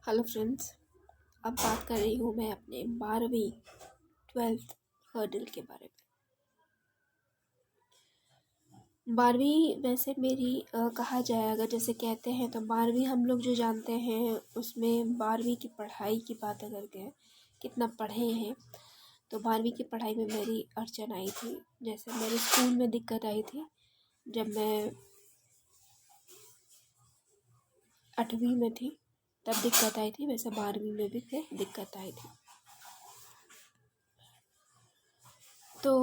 Hello friends. अब बात कर रही हूँ मैं अपने 12वीं 12th हर्डल के बारे में। 12वीं वैसे मेरी कहा जाए, अगर जैसे कहते हैं तो 12वीं हम लोग जो जानते हैं उसमें 12वीं की पढ़ाई की बात अगर करें कितना पढ़े हैं तो 12वीं की पढ़ाई में मेरी अड़चन आई थी। जैसे मेरे स्कूल में दिक्कत आई थी जब मैं 8वीं में थी, तब दिक्कत आई थी। वैसे 12वीं में भी फिर दिक्कत आई थी। तो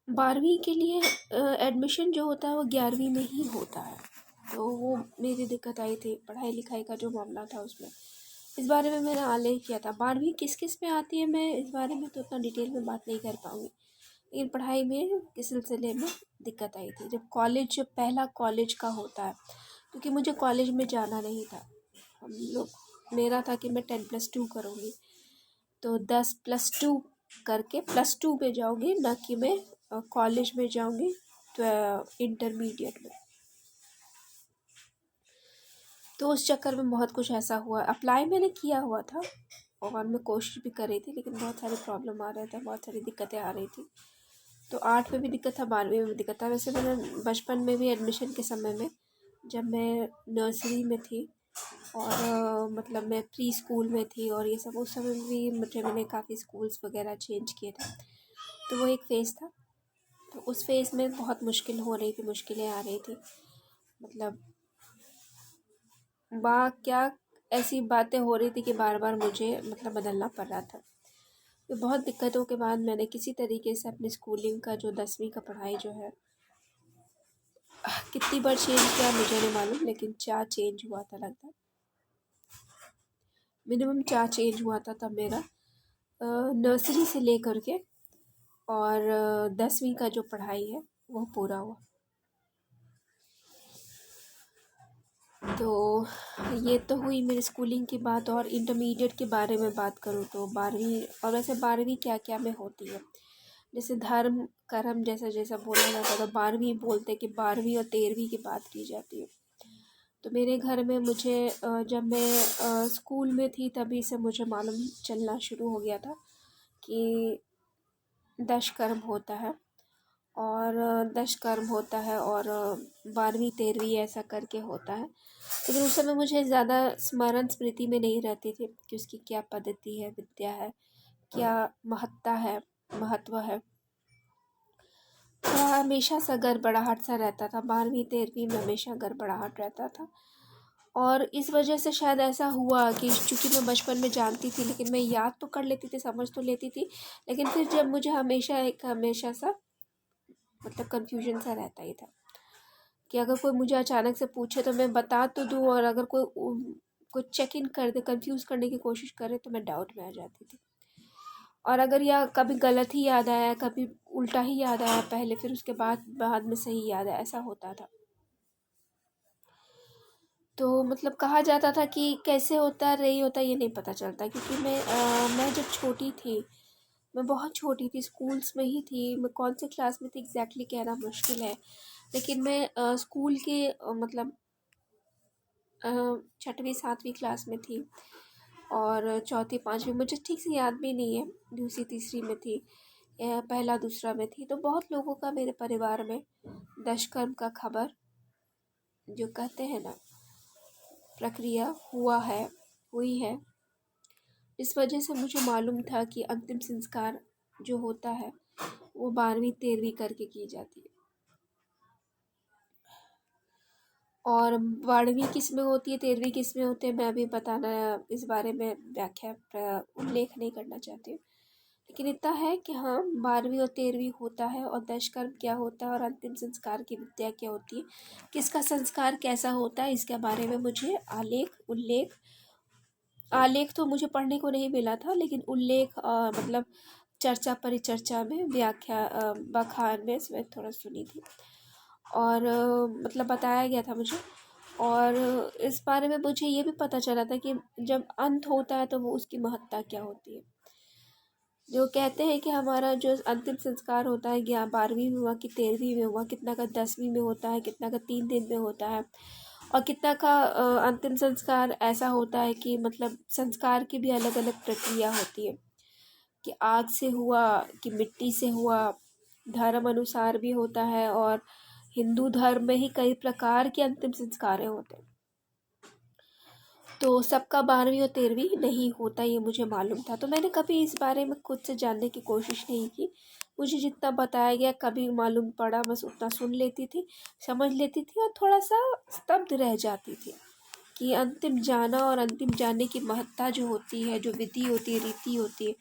12वीं के लिए एडमिशन जो होता है वो 11वीं में ही होता है। तो वो मेरी दिक्कत आई थी, पढ़ाई लिखाई का जो मामला था उसमें। इस बारे में मैंने आलेख किया था। 12वीं किस किस में आती है मैं इस बारे में तो उतना डिटेल में बात नहीं कर पाऊँगी, लेकिन पढ़ाई में किस सिलसिले में दिक्कत आई थी जब पहला कॉलेज का होता है, क्योंकि मुझे कॉलेज में जाना नहीं था। हम लोग मेरा था कि मैं 10+2 करूँगी, तो 10+2 करके +2 पे जाऊँगी, ना कि मैं कॉलेज में जाऊँगी इंटरमीडिएट में। तो उस चक्कर में बहुत कुछ ऐसा हुआ। अप्लाई मैंने किया हुआ था और मैं कोशिश भी कर रही थी, लेकिन बहुत सारे प्रॉब्लम आ रहे थे, बहुत सारी दिक्कतें आ रही थी। तो 8 में भी दिक्कत था, 12वीं में भी दिक्कत था। वैसे मैंने बचपन में भी एडमिशन के समय में, जब मैं नर्सरी में थी और मतलब मैं प्री स्कूल में थी और ये सब, उस समय भी मैंने काफ़ी स्कूल्स वगैरह चेंज किए थे। तो वो एक फ़ेज़ था। तो उस फ़ेज़ में बहुत मुश्किल हो रही थी, मुश्किलें आ रही थी। मतलब क्या ऐसी बातें हो रही थी कि बार बार मुझे मतलब बदलना पड़ रहा था। तो बहुत दिक्कतों के बाद मैंने किसी तरीके से अपनी स्कूलिंग का जो 10वीं का पढ़ाई जो है, कितनी बार चेंज किया मुझे नहीं मालूम, लेकिन 4 चेंज हुआ था लगभग, मिनिमम 4 चेंज हुआ था तब मेरा नर्सरी से लेकर के और 10वीं का जो पढ़ाई है वो पूरा हुआ। तो ये तो हुई मेरी स्कूलिंग की बात। और इंटरमीडिएट के बारे में बात करूँ तो 12वीं, और वैसे 12वीं क्या क्या में होती है, जैसे धर्म कर्म जैसा जैसा बोला जाता है, तो 12वीं बोलते कि 12वीं और 13वीं की बात की जाती है। तो मेरे घर में मुझे जब मैं स्कूल में थी तभी से मुझे मालूम चलना शुरू हो गया था कि दशकर्म होता है और 12वीं 13वीं ऐसा करके होता है। लेकिन उस समय मुझे ज़्यादा स्मरण स्मृति में नहीं रहती थी कि उसकी क्या पद्धति है, विद्या है, क्या महत्ता है, महत्व है। थोड़ा हमेशा सा गड़बड़ाहट सा रहता था, 12वीं 13वीं में हमेशा गड़बड़ाहट रहता था। और इस वजह से शायद ऐसा हुआ कि चूँकि मैं बचपन में जानती थी, लेकिन मैं याद तो कर लेती थी, समझ तो लेती थी, लेकिन फिर जब मुझे हमेशा सा मतलब कन्फ्यूजन सा रहता ही था कि अगर कोई मुझे अचानक से पूछे तो मैं बता तो दूँ, और अगर कोई चेक इन कर दे, कंफ्यूज करने की कोशिश करे, तो मैं डाउट में आ जाती थी। और अगर या कभी गलत ही याद आया, कभी उल्टा ही याद आया पहले, फिर उसके बाद में सही याद आया, ऐसा होता था। तो मतलब कहा जाता था कि कैसे होता नहीं होता ये नहीं पता चलता, क्योंकि मैं जब छोटी थी, मैं बहुत छोटी थी, स्कूल्स में ही थी। मैं कौन से क्लास में थी एग्जैक्टली कहना मुश्किल है, लेकिन मैं स्कूल के मतलब 6वीं 7वीं क्लास में थी और चौथी 5वीं मुझे ठीक से याद भी नहीं है, दूसरी तीसरी में थी, पहला दूसरा में थी। तो बहुत लोगों का मेरे परिवार में दशकर्म का खबर जो कहते हैं ना, प्रक्रिया हुई है। इस वजह से मुझे मालूम था कि अंतिम संस्कार जो होता है वो 12वीं 13वीं करके की जाती है। और 12वीं किस में होती है, 13वीं किस में होते हैं, मैं अभी बताना इस बारे में उल्लेख नहीं करना चाहती हूँ। लेकिन इतना है कि हाँ, 12वीं और 13वीं होता है, और दशकर्म क्या होता है और अंतिम संस्कार की विद्या क्या होती है, किसका संस्कार कैसा होता है, इसके बारे में मुझे आलेख तो मुझे पढ़ने को नहीं मिला था, लेकिन उल्लेख मतलब चर्चा परिचर्चा में बखान में इसमें थोड़ा सुनी थी और मतलब बताया गया था मुझे। और इस बारे में मुझे ये भी पता चला था कि जब अंत होता है तो वो उसकी महत्ता क्या होती है। जो कहते हैं कि हमारा जो अंतिम संस्कार होता है, या 12वीं में हुआ कि 13वीं में हुआ, कितना का 10वीं में होता है, कितना का 3 दिन में होता है, और कितना का अंतिम संस्कार ऐसा होता है कि मतलब संस्कार की भी अलग अलग प्रक्रिया होती है कि आग से हुआ कि मिट्टी से हुआ, धर्म अनुसार भी होता है। और हिंदू धर्म में ही कई प्रकार के अंतिम संस्कार होते हैं, तो सबका 12वीं और 13वीं नहीं होता, ये मुझे मालूम था। तो मैंने कभी इस बारे में खुद से जानने की कोशिश नहीं की। मुझे जितना बताया गया, कभी मालूम पड़ा, बस उतना सुन लेती थी, समझ लेती थी और थोड़ा सा स्तब्ध रह जाती थी कि अंतिम जाना और अंतिम जाने की महत्ता जो होती है, जो विधि होती है, रीति होती है,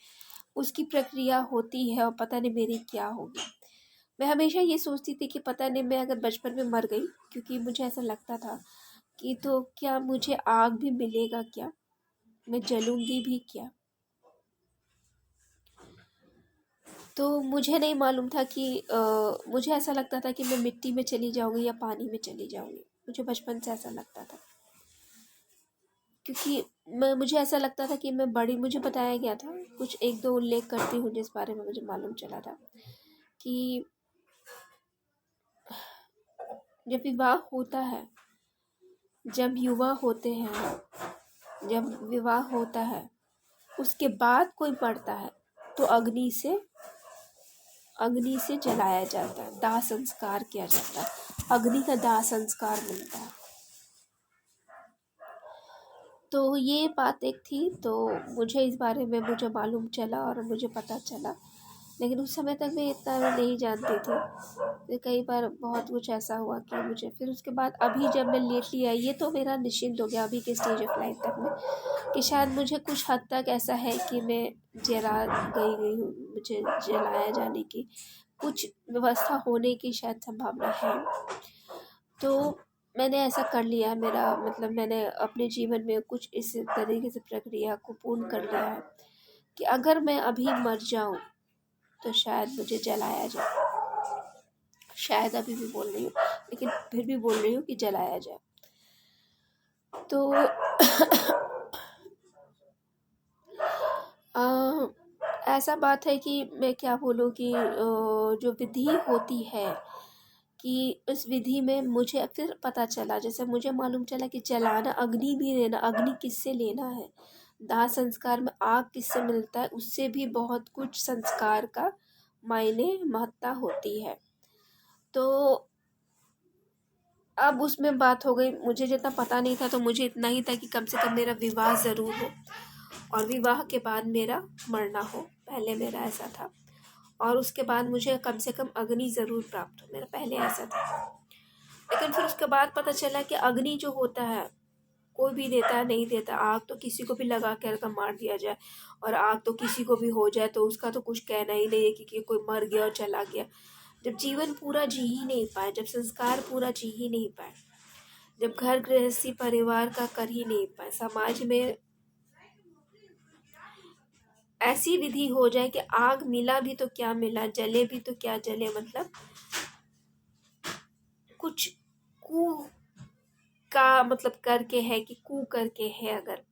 उसकी प्रक्रिया होती है, और पता नहीं मेरी क्या होगी। मैं हमेशा ये सोचती थी कि पता नहीं मैं अगर बचपन में मर गई, क्योंकि मुझे ऐसा लगता था कि तो क्या मुझे आग भी मिलेगा, क्या मैं जलूंगी भी क्या। तो मुझे नहीं मालूम था कि मुझे ऐसा लगता था कि मैं मिट्टी में चली जाऊंगी या पानी में चली जाऊंगी। मुझे बचपन से ऐसा लगता था, क्योंकि मुझे ऐसा लगता था कि मैं बड़ी, मुझे बताया गया था, कुछ एक दो उल्लेख करती हूँ जिस बारे में मुझे मालूम चला था कि जब विवाह होता है, जब युवा होते हैं, जब विवाह होता है, उसके बाद कोई पड़ता है तो अग्नि से जलाया जाता है, दाह संस्कार किया जाता है, अग्नि का दाह संस्कार मिलता है। तो ये बात एक थी, तो मुझे इस बारे में मुझे मालूम चला और मुझे पता चला, लेकिन उस समय तक मैं इतना नहीं जानती थी। फिर कई बार बहुत कुछ ऐसा हुआ कि मुझे, फिर उसके बाद अभी जब मैं लेटली आई, ये तो मेरा निश्चिंत हो गया अभी के स्टेज ऑफ लाइफ तक में, कि शायद मुझे कुछ हद तक ऐसा है कि मैं जला गई हूँ, मुझे जलाया जाने की कुछ व्यवस्था होने की शायद संभावना है। तो मैंने ऐसा कर लिया, मेरा मतलब मैंने अपने जीवन में कुछ इस तरीके से प्रक्रिया को पूर्ण कर लिया है कि अगर मैं अभी मर जाऊं तो शायद मुझे जलाया जाए। शायद अभी भी बोल रही हूँ, लेकिन फिर भी बोल रही हूँ कि जलाया जाए। तो ऐसा बात है कि मैं क्या बोलूँ कि जो विधि होती है कि उस विधि में मुझे फिर पता चला, जैसे मुझे मालूम चला कि जलाना, अग्नि भी लेना, अग्नि किससे लेना है, दाह संस्कार में आग किससे मिलता है, उससे भी बहुत कुछ संस्कार का मायने महत्ता होती है। तो अब उसमें बात हो गई, मुझे जितना पता नहीं था, तो मुझे इतना ही था कि कम से कम मेरा विवाह ज़रूर हो और विवाह के बाद मेरा मरना हो, पहले मेरा ऐसा था। और उसके बाद मुझे कम से कम अग्नि ज़रूर प्राप्त हो, मेरा पहले ऐसा था। लेकिन फिर उसके बाद पता चला कि अग्नि जो होता है कोई भी देता है, नहीं देता। आग तो किसी को भी लगा कर मार दिया जाए, और आग तो किसी को भी हो जाए तो उसका तो कुछ कहना ही नहीं है कि कोई मर गया और चला गया। जब जीवन पूरा जी ही नहीं पाए, जब संस्कार पूरा जी ही नहीं पाए, जब घर गृहस्थी परिवार का कर ही नहीं पाए, समाज में ऐसी विधि हो जाए कि आग मिला भी तो क्या मिला, जले भी तो क्या जले, मतलब कुछ कू का मतलब करके है कि कू करके है अगर,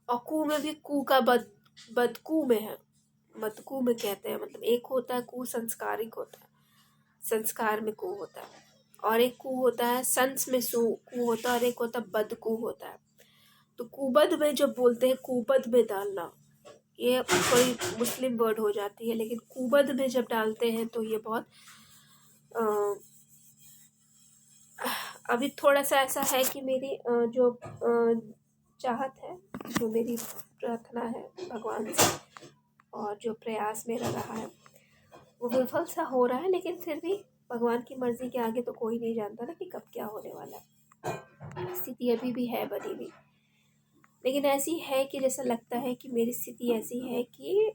और कू में भी कू का बदकू में है, बदकू में कहते हैं, मतलब एक होता है कू संस्कारिक होता है, संस्कार में कू होता है, और एक कू होता है संस में सू कू होता है, और एक होता है बदकू होता है। तो कुबद में जब बोलते हैं कुबद में डालना, ये कोई मुस्लिम वर्ड हो जाती है, लेकिन कुबद में जब डालते हैं तो ये बहुत अभी थोड़ा सा ऐसा है कि मेरी जो चाहत है, जो मेरी प्रार्थना है भगवान से, और जो प्रयास मेरा रहा है वो विफल सा हो रहा है, लेकिन फिर भी भगवान की मर्जी के आगे तो कोई नहीं जानता ना कि कब क्या होने वाला है। स्थिति अभी भी है बनी हुई, लेकिन ऐसी है कि जैसा लगता है कि मेरी स्थिति ऐसी है कि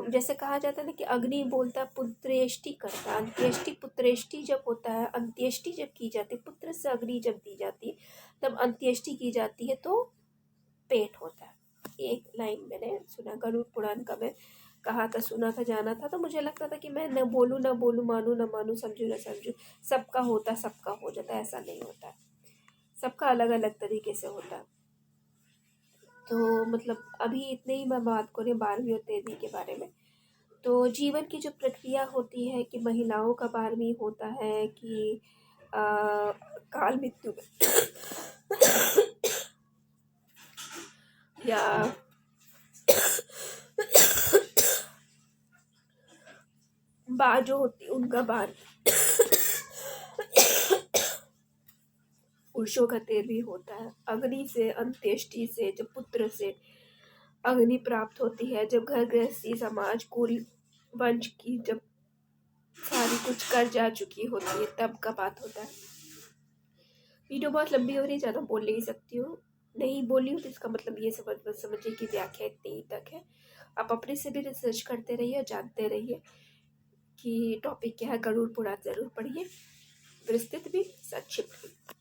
जैसे कहा जाता है ना कि अग्नि बोलता पुत्रेष्टि करता, अंत्येष्टि पुत्रेष्टि जब होता है, अंत्येष्टि जब की जाती है, पुत्र से अग्नि जब दी जाती है तब अंत्येष्टि की जाती है, तो पेट होता है। एक लाइन मैंने सुना, गरुड़ पुराण का मैं कहा था, सुना था, जाना था, तो मुझे लगता था कि मैं न बोलूँ, मानूँ न मानूँ, समझूँ न समझूँ, सबका होता सबका हो जाता, ऐसा नहीं होता है, सबका अलग अलग तरीके से होता है। तो मतलब अभी इतने ही मैं बात करूँ 12वीं और 13वीं के बारे में। तो जीवन की जो प्रक्रिया होती है कि महिलाओं का 12वीं होता है कि काल मृत्यु या बार जो होती है उनका 12वीं, पुरुषों का 13वीं होता है। अग्नि से, अंत्येष्टि से, जब पुत्र से अग्नि प्राप्त होती है, जब घर गृहस्थी समाज कुल वंश की जब सारी कुछ कर जा चुकी होती है तब का बात होता है। वीडियो बहुत लंबी हो रही है, ज़्यादा बोल नहीं सकती हूँ, नहीं बोली हूँ तो इसका मतलब ये समझिए कि व्याख्या इतनी ही तक है। आप अपने से भी रिसर्च करते रहिए और जानते रहिए कि टॉपिक क्या है। गरुड़ पुराण ज़रूर पढ़िए, विस्तृत भी संक्षिप्त भी।